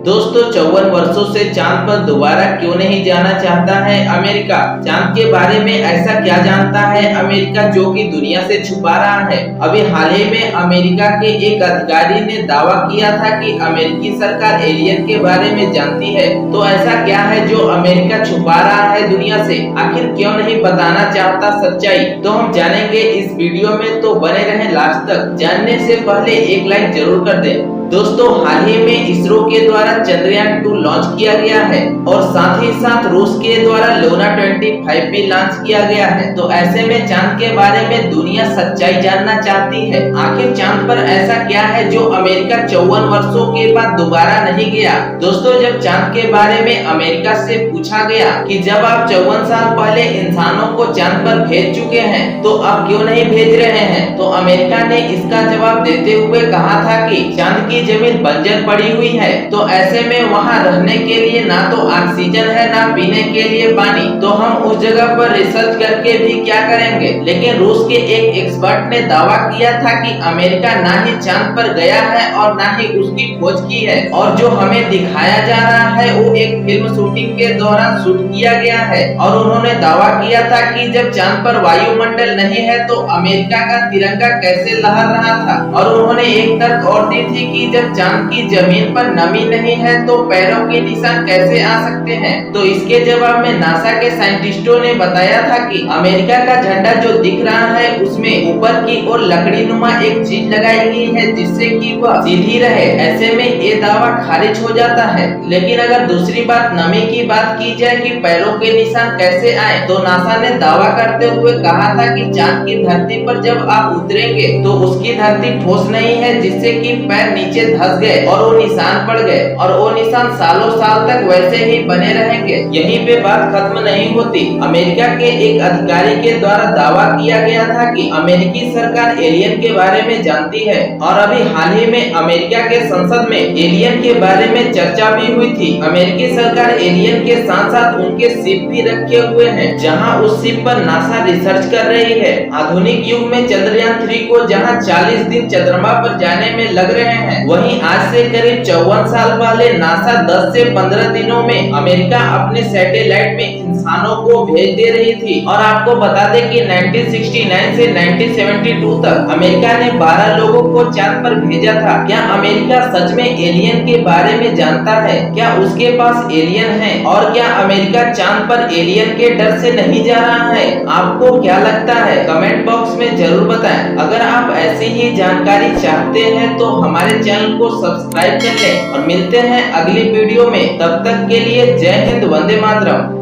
दोस्तों 54 वर्षों से चांद पर दोबारा क्यों नहीं जाना चाहता है अमेरिका? चांद के बारे में ऐसा क्या जानता है अमेरिका जो कि दुनिया से छुपा रहा है? अभी हाल ही में अमेरिका के एक अधिकारी ने दावा किया था कि अमेरिकी सरकार एलियन के बारे में जानती है। तो ऐसा क्या है जो अमेरिका छुपा रहा है दुनिया से? आखिर क्यों नहीं बताना चाहता सच्चाई? तो हम जानेंगे इस वीडियो में, तो बने रहें लास्ट तक। जानने से पहले एक लाइक जरूर कर दें। दोस्तों हाल ही में इसरो के द्वारा चंद्रयान 2 लॉन्च किया गया है और साथ ही साथ रूस के द्वारा लूना 25 भी लॉन्च किया गया है। तो ऐसे में चांद के बारे में दुनिया सच्चाई जानना चाहती है। आखिर चांद पर ऐसा क्या है जो अमेरिका 54 वर्षों के बाद दोबारा नहीं गया? दोस्तों जब चांद के बारे में अमेरिका से पूछा गया कि जब आप 54 साल पहले इंसानों को चांद पर भेज चुके हैं तो अब क्यों नहीं भेज रहे हैं, तो अमेरिका ने इसका जवाब देते हुए कहा था कि चांद की जमीन बंजर पड़ी हुई है, तो ऐसे में वहां रहने के लिए ना तो ऑक्सीजन है ना पीने के लिए पानी, तो हम उस जगह पर रिसर्च करके भी क्या करेंगे। लेकिन रूस के एक एक्सपर्ट ने दावा किया था कि अमेरिका ना ही चांद पर गया है और ना ही उसकी खोज की है, और जो हमें दिखाया जा रहा है वो एक फिल्म शूटिंग के दौरान शूट किया गया है। और उन्होंने दावा किया था कि जब चांद पर वायुमंडल नहीं है तो अमेरिका का तिरंगा कैसे लहर रहा था। और उन्होंने एक तर्क और दी थी कि जब चांद की जमीन पर नमी नहीं है तो पैरों के निशान कैसे आ सकते हैं। तो इसके जवाब में नासा के साइंटिस्टों ने बताया था कि अमेरिका का झंडा जो दिख रहा है उसमें ऊपर की ओर लकड़ी नुमा एक चीज लगाई गई है जिससे कि वह सीधी रहे। ऐसे में ये दावा खारिज हो जाता है। लेकिन अगर दूसरी बात नमी की बात की जाए कि पैरों के निशान कैसे आए, तो नासा ने दावा करते हुए कहा था कि चांद की धरती पर जब आप उतरेंगे तो उसकी धरती ठोस नहीं है जिससे कि पैर नीचे धंस गए और वो निशान पड़ गए, और वो निशान सालों साल तक वैसे ही बने रहेंगे। यहीं पे बात खत्म नहीं होती। अमेरिका के एक अधिकारी के द्वारा दावा किया गया था कि अमेरिकी सरकार एलियन के बारे में जानती है, और अभी हाल ही में अमेरिका के संसद में एलियन के बारे में चर्चा भी हुई थी। अमेरिकी सरकार एलियन के साथ साथ उनके शिप भी रखे हुए हैं, जहां उस शिप पर नासा रिसर्च कर रही है। आधुनिक युग में चंद्रयान 3 को जहां 40 दिन चंद्रमा पर जाने में लग रहे हैं, वहीं आज से करीब 54 साल पहले नासा 10 से 15 दिनों में अमेरिका अपने सैटेलाइट में इंसानों को भेज दे रही थी। और आपको बता दें कि 1969 से 1972 तक अमेरिका ने 12 लोगों को चांद पर भेजा था। क्या अमेरिका सच में एलियन के बारे में जानता है? क्या उसके पास एलियन है? और क्या अमेरिका चांद पर एलियन के डर से नहीं जा रहा है? आपको क्या लगता है? कमेंट बॉक्स में जरूर बताएं। अगर आप ऐसी ही जानकारी चाहते हैं तो हमारे चैनल को सब्सक्राइब कर लें, और मिलते हैं अगली वीडियो में। तब तक के लिए जय हिंद, वंदे मातरम।